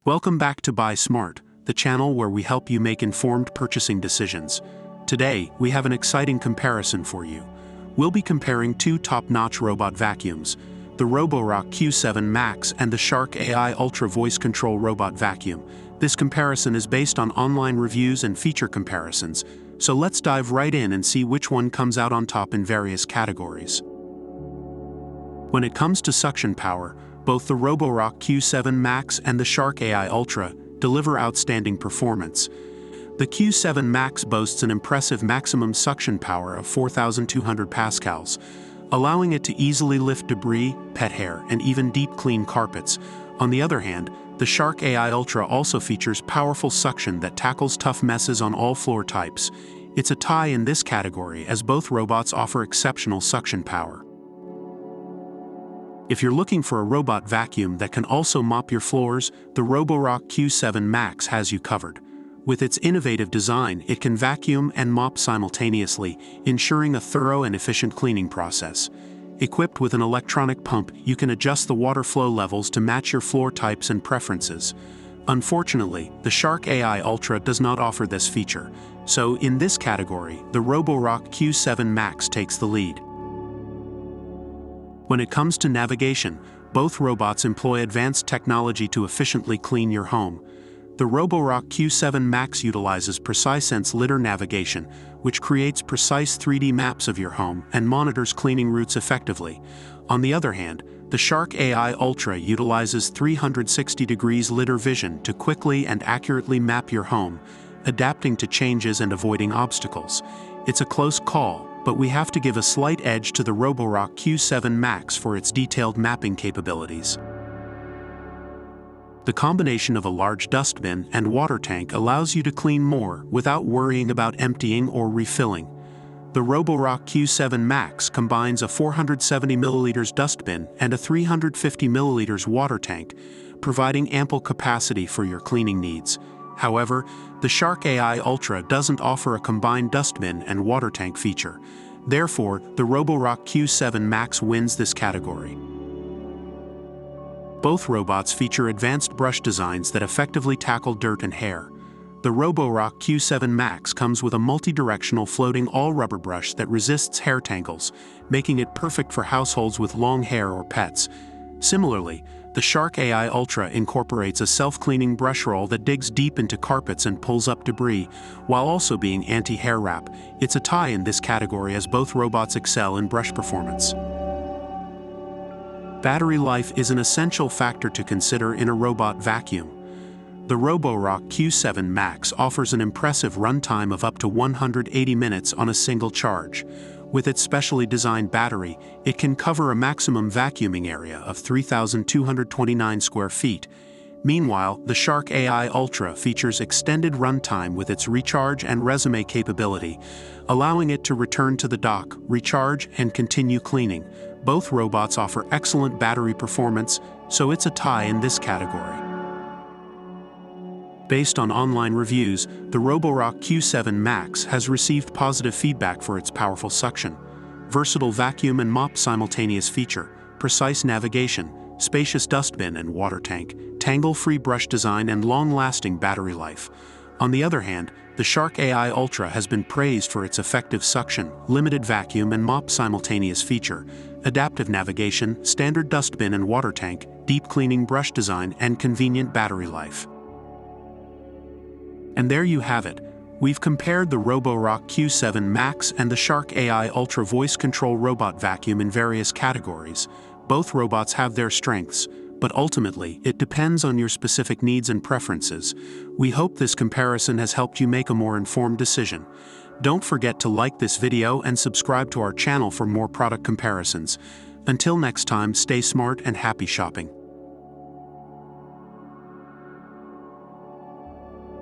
Welcome back to Buy Smart, the channel where we help you make informed purchasing decisions. Today, we have an exciting comparison for you. We'll be comparing two top-notch robot vacuums, the Roborock Q7 Max and the Shark AI Ultra voice control robot vacuum. This comparison is based on online reviews and feature comparisons, so let's dive right in and see which one comes out on top in various categories. When it comes to suction power, both the Roborock Q7 Max and the Shark AI Ultra deliver outstanding performance. The Q7 Max boasts an impressive maximum suction power of 4,200 pascals, allowing it to easily lift debris, pet hair, and even deep clean carpets. On the other hand, the Shark AI Ultra also features powerful suction that tackles tough messes on all floor types. It's a tie in this category as both robots offer exceptional suction power. If you're looking for a robot vacuum that can also mop your floors, the Roborock Q7 Max has you covered. With its innovative design, it can vacuum and mop simultaneously, ensuring a thorough and efficient cleaning process. Equipped with an electronic pump, you can adjust the water flow levels to match your floor types and preferences. Unfortunately, the Shark AI Ultra does not offer this feature, so in this category, the Roborock Q7 Max takes the lead. When it comes to navigation, both robots employ advanced technology to efficiently clean your home. The Roborock Q7 Max utilizes PreciSense lidar navigation, which creates precise 3D maps of your home and monitors cleaning routes effectively. On the other hand, the Shark AI Ultra utilizes 360 degrees lidar vision to quickly and accurately map your home, adapting to changes and avoiding obstacles. It's a close call, but we have to give a slight edge to the Roborock Q7 Max for its detailed mapping capabilities. The combination of a large dustbin and water tank allows you to clean more without worrying about emptying or refilling. The Roborock Q7 Max combines a 470 ml dustbin and a 350 ml water tank, providing ample capacity for your cleaning needs. However, the Shark AI Ultra doesn't offer a combined dustbin and water tank feature. Therefore, the Roborock Q7 Max wins this category. Both robots feature advanced brush designs that effectively tackle dirt and hair. The Roborock Q7 Max comes with a multi-directional floating all-rubber brush that resists hair tangles, making it perfect for households with long hair or pets. Similarly, the Shark AI Ultra incorporates a self-cleaning brush roll that digs deep into carpets and pulls up debris, while also being anti-hair wrap. It's a tie in this category as both robots excel in brush performance. Battery life is an essential factor to consider in a robot vacuum. The Roborock Q7 Max offers an impressive runtime of up to 180 minutes on a single charge. With its specially designed battery, it can cover a maximum vacuuming area of 3,229 square feet. Meanwhile, the Shark AI Ultra features extended runtime with its recharge and resume capability, allowing it to return to the dock, recharge, and continue cleaning. Both robots offer excellent battery performance, so it's a tie in this category. Based on online reviews, the Roborock Q7 Max has received positive feedback for its powerful suction, versatile vacuum and mop simultaneous feature, precise navigation, spacious dustbin and water tank, tangle-free brush design, and long-lasting battery life. On the other hand, the Shark AI Ultra has been praised for its effective suction, limited vacuum and mop simultaneous feature, adaptive navigation, standard dustbin and water tank, deep cleaning brush design, and convenient battery life. And there you have it. We've compared the Roborock Q7 Max and the Shark AI Ultra voice control robot vacuum in various categories. Both robots have their strengths, but ultimately, it depends on your specific needs and preferences. We hope this comparison has helped you make a more informed decision. Don't forget to like this video and subscribe to our channel for more product comparisons. Until next time, stay smart and happy shopping.